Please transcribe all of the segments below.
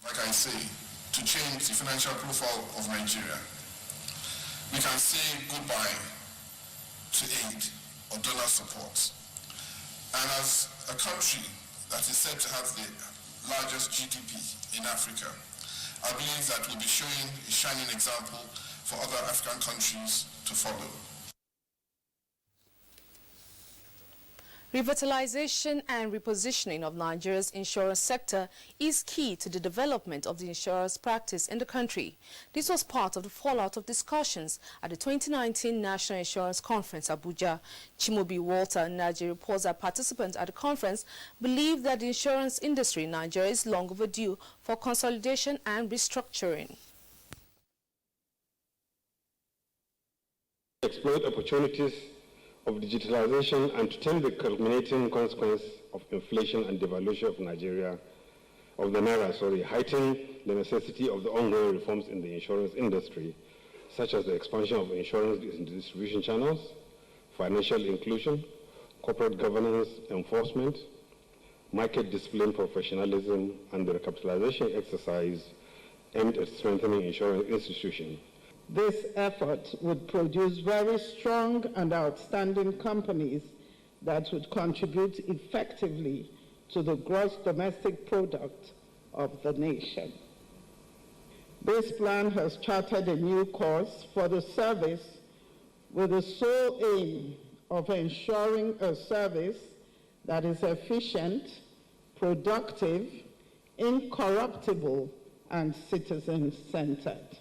like I say, to change the financial profile of Nigeria. We can say goodbye to aid or donor support. And as a country that is said to have the largest GDP in Africa, I believe that we'll be showing a shining example for other African countries to follow. Revitalization and repositioning of Nigeria's insurance sector is key to the development of the insurance practice in the country. This was part of the fallout of discussions at the 2019 National Insurance Conference, Abuja. Chimobi Walter, Nigeria reports that participants at the conference believe that the insurance industry in Nigeria is long overdue for consolidation and restructuring. Exploit opportunities of digitalization and to turn the culminating consequence of inflation and devaluation of the Naira, heighten the necessity of the ongoing reforms in the insurance industry, such as the expansion of insurance distribution channels, financial inclusion, corporate governance enforcement, market discipline professionalism, and the recapitalization exercise aimed at strengthening insurance institutions. This effort would produce very strong and outstanding companies that would contribute effectively to the gross domestic product of the nation. This plan has charted a new course for the service with the sole aim of ensuring a service that is efficient, productive, incorruptible, and citizen-centered.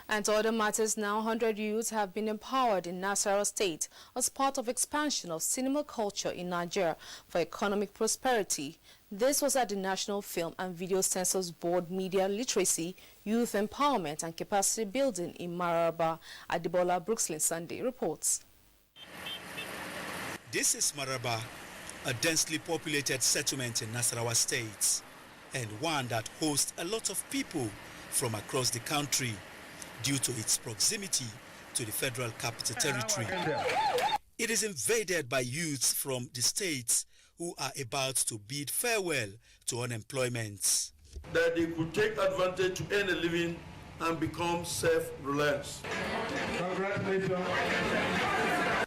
And to other matters now, 100 youths have been empowered in Nasarawa State as part of expansion of cinema culture in Nigeria for economic prosperity. This was at the National Film and Video Censors Board Media Literacy, Youth Empowerment and Capacity Building in Mararaba. Adebola Brooksland Sunday reports. This is Mararaba, a densely populated settlement in Nasarawa State, and one that hosts a lot of people from across the country, due to its proximity to the Federal Capital Territory. It is invaded by youths from the states who are about to bid farewell to unemployment. That they could take advantage to earn a living and become self-reliant.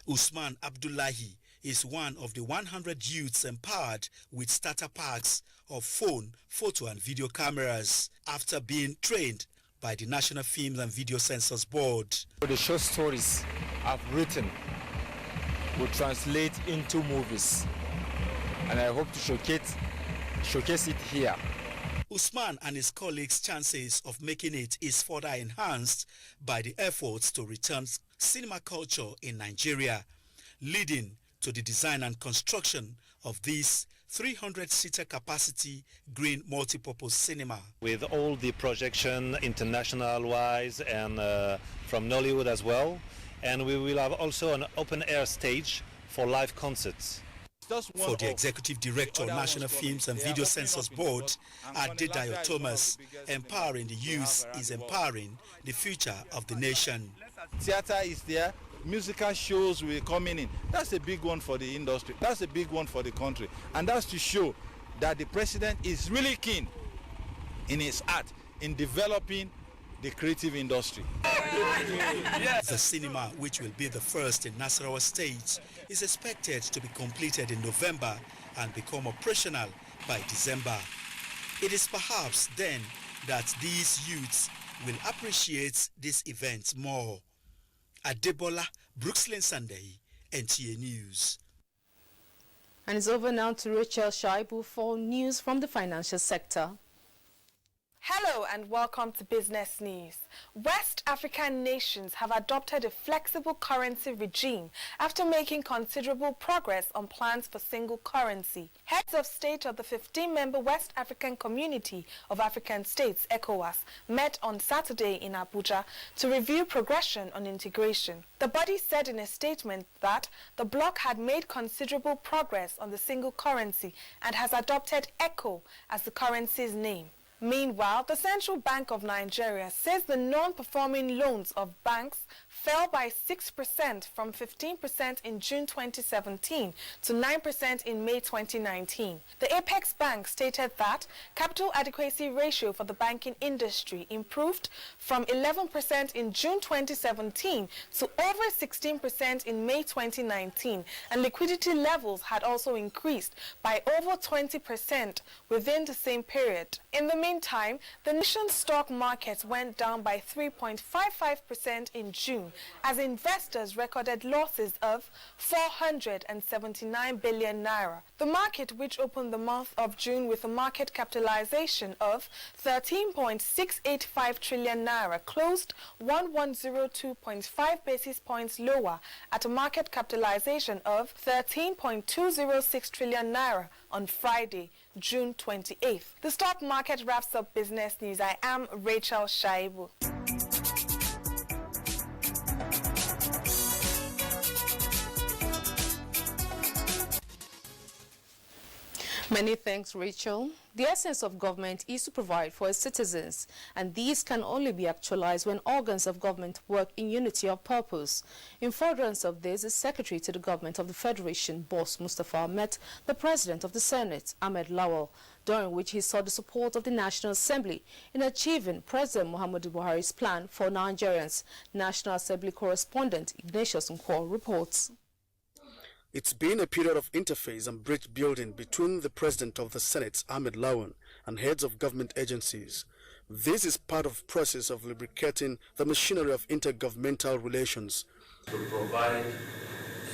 Usman Abdullahi is one of the 100 youths empowered with starter packs of phone, photo and video cameras after being trained by the National Film and Video Censors Board. The short stories I've written will translate into movies, and I hope to showcase it here. Usman and his colleagues' chances of making it is further enhanced by the efforts to return cinema culture in Nigeria, leading to the design and construction of this 300-seater capacity green multipurpose cinema. With all the projection international-wise and from Nollywood as well. And we will have also an open-air stage for live concerts. For the Executive Director of National Films and Video Censors Board, Adedayo Thomas, empowering the youth is empowering the future of the nation. Theater is there. Musical shows will coming in. That's a big one for the industry. That's a big one for the country. And that's to show that the president is really keen in his art in developing the creative industry. The cinema, which will be the first in Nasarawa State, is expected to be completed in November and become operational by December. It is perhaps then that these youths will appreciate this event more. Adebola Brooksland Sunday, NTA News. And it's over now to Rachel Shaibu for news from the financial sector. Hello and welcome to Business News. West African nations have adopted a flexible currency regime after making considerable progress on plans for single currency. Heads of state of the 15-member West African Community of African States, ECOWAS, met on Saturday in Abuja to review progression on integration. The body said in a statement that the bloc had made considerable progress on the single currency and has adopted ECO as the currency's name. Meanwhile, the Central Bank of Nigeria says the non-performing loans of banks, fell by 6% from 15% in June 2017 to 9% in May 2019. The Apex Bank stated that capital adequacy ratio for the banking industry improved from 11% in June 2017 to over 16% in May 2019, and liquidity levels had also increased by over 20% within the same period. In the meantime, the nation's stock market went down by 3.55% in June as investors recorded losses of 479 billion naira. The market, which opened the month of June with a market capitalization of 13.685 trillion naira, closed 1102.5 basis points lower at a market capitalization of 13.206 trillion naira on Friday, June 28th. The stock market wraps up business news. I am Rachel Shaibu. Many thanks, Rachel. The essence of government is to provide for its citizens, and these can only be actualized when organs of government work in unity of purpose. In furtherance of this, the Secretary to the Government of the Federation, Boss Mustafa, met the President of the Senate, Ahmed Lawal, during which he sought the support of the National Assembly in achieving President Muhammadu Buhari's plan for Nigerians. National Assembly correspondent Ignatius Nkwo reports. It's been a period of interface and bridge building between the President of the Senate, Ahmed Lawan, and heads of government agencies. This is part of the process of lubricating the machinery of intergovernmental relations. To provide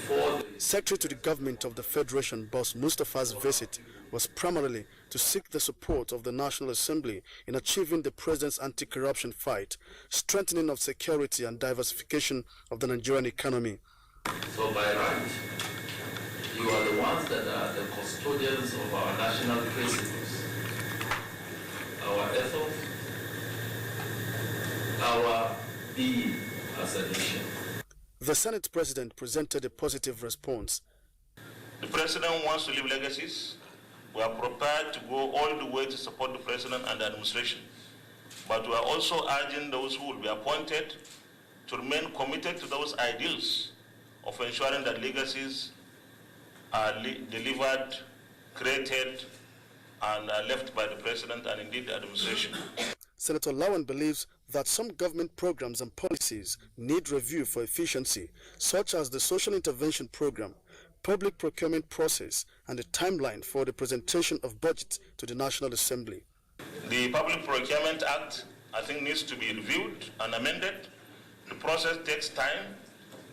for Secretary to the Government of the Federation, Boss Mustafa's visit was primarily to seek the support of the National Assembly in achieving the President's anti-corruption fight, strengthening of security and diversification of the Nigerian economy. So by right, you are the ones that are the custodians of our national principles, our ethos, our being as a nation. The Senate President presented a positive response. The President wants to leave legacies. We are prepared to go all the way to support the President and the administration. But we are also urging those who will be appointed to remain committed to those ideals of ensuring that legacies are delivered, created, and left by the President and indeed the administration. Senator Lawan believes that some government programs and policies need review for efficiency, such as the social intervention program, public procurement process, and the timeline for the presentation of budget to the National Assembly. The Public Procurement Act, I think, needs to be reviewed and amended. The process takes time.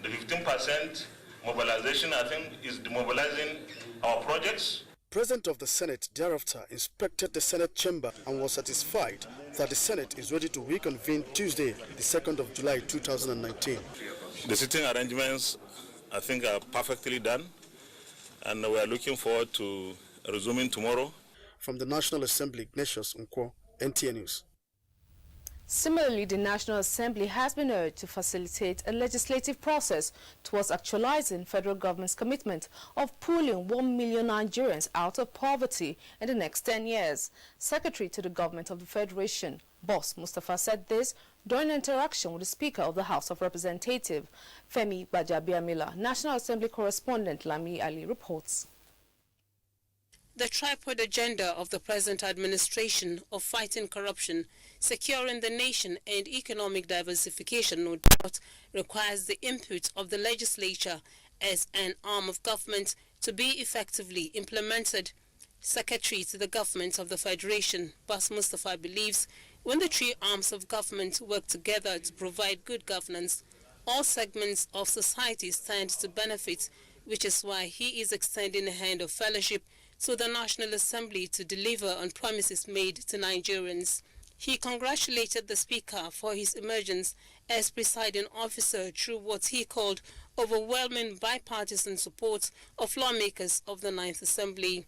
The 15% mobilization, I think, is demobilizing our projects. President of the Senate thereafter inspected the Senate chamber and was satisfied that the Senate is ready to reconvene Tuesday, the 2nd of July 2019. The sitting arrangements, I think, are perfectly done, and we are looking forward to resuming tomorrow. From the National Assembly, Ignatius Nkwo, NTA News. Similarly, the National Assembly has been urged to facilitate a legislative process towards actualizing federal government's commitment of pulling 1 million Nigerians out of poverty in the next 10 years. Secretary to the Government of the Federation, Boss Mustafa, said this during an interaction with the Speaker of the House of Representatives, Femi Gbajabiamila. National Assembly correspondent Lami Ali reports. The tripod agenda of the present administration of fighting corruption, securing the nation and economic diversification, no doubt, requires the input of the legislature as an arm of government to be effectively implemented. Secretary to the Government of the Federation, Boss Mustafa, believes when the three arms of government work together to provide good governance, all segments of society stand to benefit, which is why he is extending a hand of fellowship to the National Assembly to deliver on promises made to Nigerians. He congratulated the Speaker for his emergence as presiding officer through what he called overwhelming bipartisan support of lawmakers of the Ninth Assembly.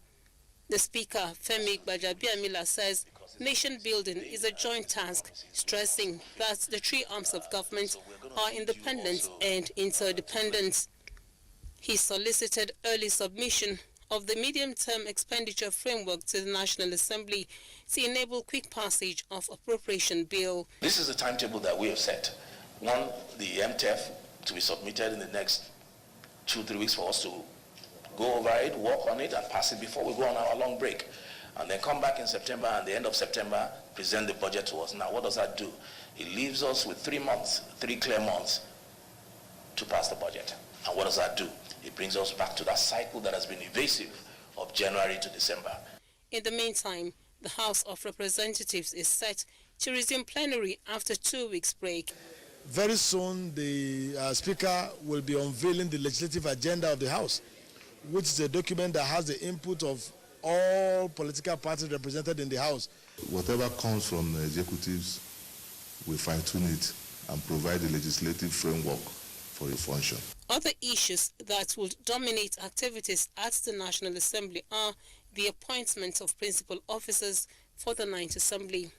The Speaker, Femi Gbajabiamila, says nation building is a joint task, stressing that the three arms of government are independent and interdependent. He solicited early submission of the medium-term expenditure framework to the National Assembly to enable quick passage of appropriation bill. This is the timetable that we have set. One, the MTF to be submitted in the next 2-3 weeks for us to go over it, work on it, and pass it before we go on our long break. And then come back in September, and the end of September, present the budget to us. Now, what does that do? It leaves us with 3 months, 3 clear months to pass the budget. And what does that do? It brings us back to that cycle that has been evasive of January to December. In the meantime, the House of Representatives is set to resume plenary after 2 weeks break. Very soon, the Speaker will be unveiling the legislative agenda of the House, which is a document that has the input of all political parties represented in the House. Whatever comes from the executives, we fine-tune it and provide the legislative framework for its function. Other issues that would dominate activities at the National Assembly are the appointment of principal officers for the 9th Assembly.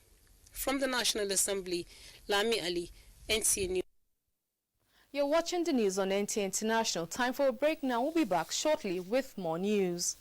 From the National Assembly, Lami Ali, NTA News. You're watching the news on NTA International. Time for a break now. We'll be back shortly with more news.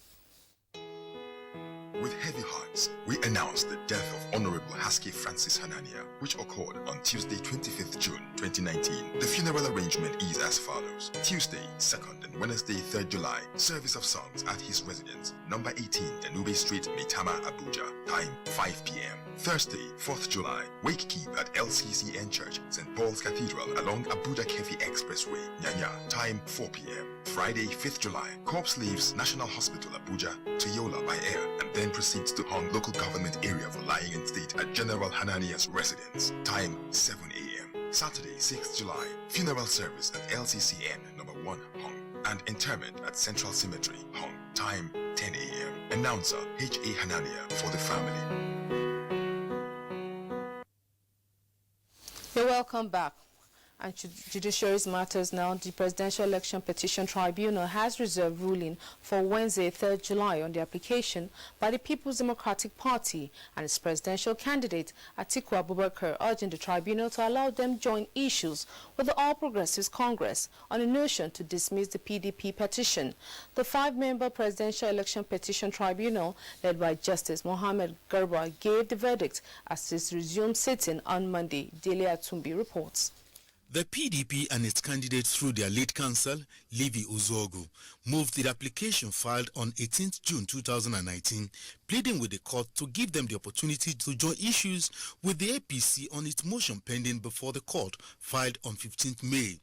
With heavy hearts, we announce the death of Honorable Haske Francis Hanania, which occurred on Tuesday, 25th June 2019. The funeral arrangement is as follows. Tuesday, 2nd and Wednesday, 3rd July, service of songs at his residence, number 18, Danube Street, Maitama, Abuja, time 5 p.m. Thursday, 4th July, wake keep at LCCN Church, St. Paul's Cathedral along Abuja Kefi Expressway, Nyanya, time 4 p.m. Friday, 5th July, corpse leaves National Hospital, Abuja, to Yola by air, and then proceeds to Hong local government area for lying in state at General Hanania's residence, time 7 a.m. Saturday, 6th July, funeral service at LCCN number 1, Hong, and interment at Central Cemetery, Hong, time 10 a.m. Announcer H.A. Hanania for the family. You're welcome back. And judiciary's matters now, the Presidential Election Petition Tribunal has reserved ruling for Wednesday, 3rd July on the application by the People's Democratic Party and its presidential candidate, Atiku Abubakar, urging the tribunal to allow them joint issues with the All Progressives Congress on a motion to dismiss the PDP petition. The 5-member Presidential Election Petition Tribunal, led by Justice Mohammed Garba, gave the verdict as it resumed sitting on Monday. Dele Atumbi reports. The PDP and its candidate through their lead counsel, Livy Uzogu, moved the application filed on 18th June 2019, pleading with the court to give them the opportunity to join issues with the APC on its motion pending before the court, filed on 15th May.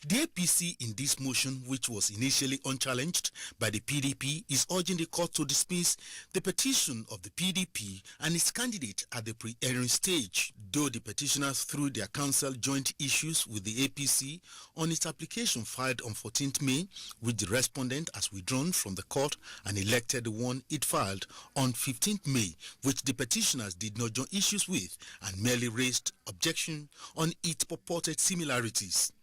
The APC in this motion, which was initially unchallenged by the PDP, is urging the court to dismiss the petition of the PDP and its candidate at the pre-hearing stage, though the petitioners through their counsel joined issues with the APC on its application filed on 14th May, which the respondent has withdrawn from the court and elected the one it filed on 15th May, which the petitioners did not join issues with and merely raised objection on its purported similarities.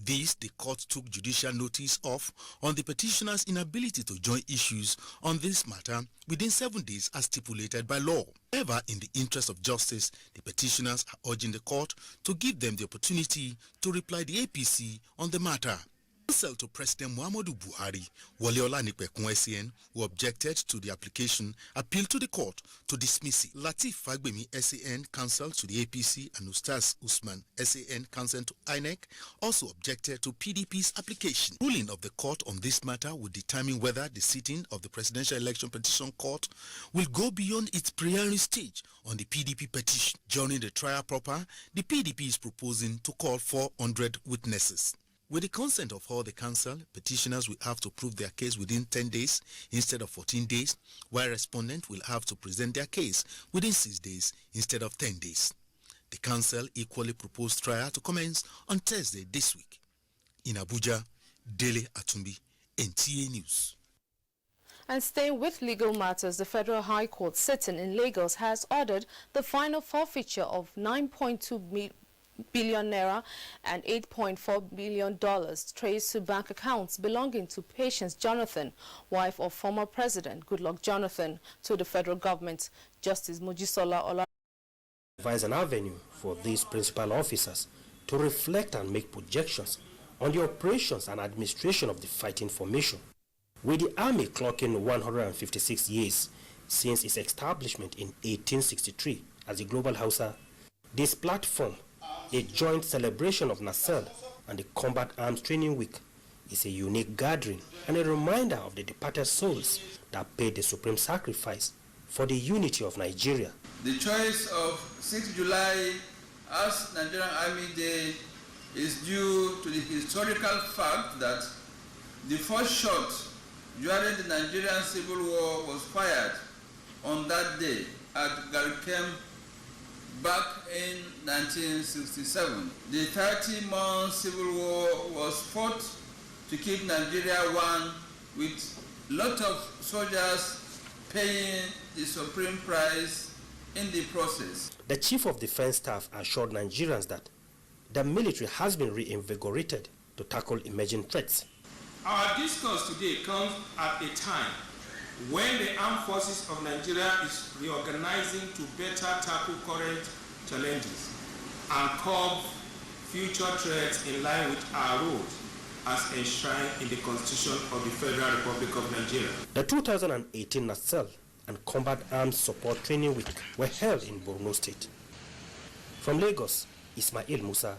This the court took judicial notice of on the petitioner's inability to join issues on this matter within 7 days as stipulated by law. However, in the interest of justice, the petitioners are urging the court to give them the opportunity to reply the APC on the matter. Counsel to President Muhammadu Buhari, Wale Olanipekun SAN, who objected to the application, appealed to the court to dismiss it. Lateef Fagbemi SAN, counsel to the APC, and Ustaz Usman SAN, counsel to INEC, also objected to PDP's application. Ruling of the court on this matter will determine whether the sitting of the Presidential Election Petition Court will go beyond its pre-hearing stage on the PDP petition. During the trial proper, the PDP is proposing to call 400 witnesses. With the consent of all the counsel, petitioners will have to prove their case within 10 days instead of 14 days, while respondents will have to present their case within 6 days instead of 10 days. The counsel equally proposed trial to commence on Thursday this week. In Abuja, Dele Atumbi, NTA News. And staying with legal matters, the Federal High Court sitting in Lagos has ordered the final forfeiture of 9.2 billion naira and $8.4 billion traced to bank accounts belonging to Patience Jonathan, wife of former President Goodluck Jonathan, to the federal government. Justice Mojisola Ola advise an avenue for these principal officers to reflect and make projections on the operations and administration of the fighting formation. With the army clocking 156 years since its establishment in 1863 as the Global Hausa, this platform The joint celebration of NACEL and the Combat Arms Training Week is a unique gathering and a reminder of the departed souls that paid the supreme sacrifice for the unity of Nigeria. The choice of 6th July as Nigerian Army Day is due to the historical fact that the first shot during the Nigerian Civil War was fired on that day at Garkem back in 1967. The 30-month Civil War was fought to keep Nigeria one, with a lot of soldiers paying the supreme price in the process. The Chief of Defense Staff assured Nigerians that the military has been reinvigorated to tackle emerging threats. Our discourse today comes at a time when the armed forces of Nigeria is reorganizing to better tackle current challenges and curb future threats in line with our role as enshrined in the Constitution of the Federal Republic of Nigeria. The 2018 NACEL and Combat Arms Support Training Week were held in Borno State. From Lagos, Ismail Musa,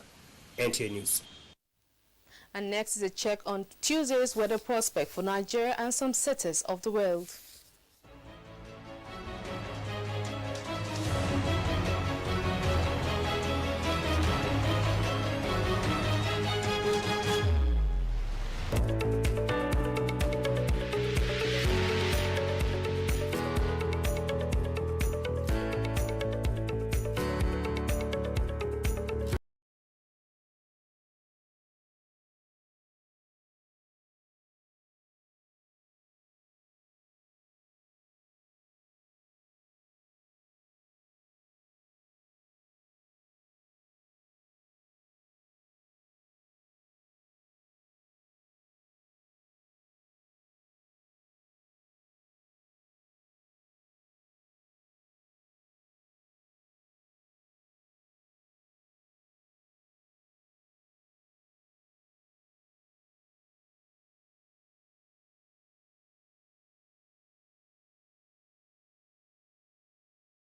NTA News. And next is a check on Tuesday's weather prospect for Nigeria and some cities of the world.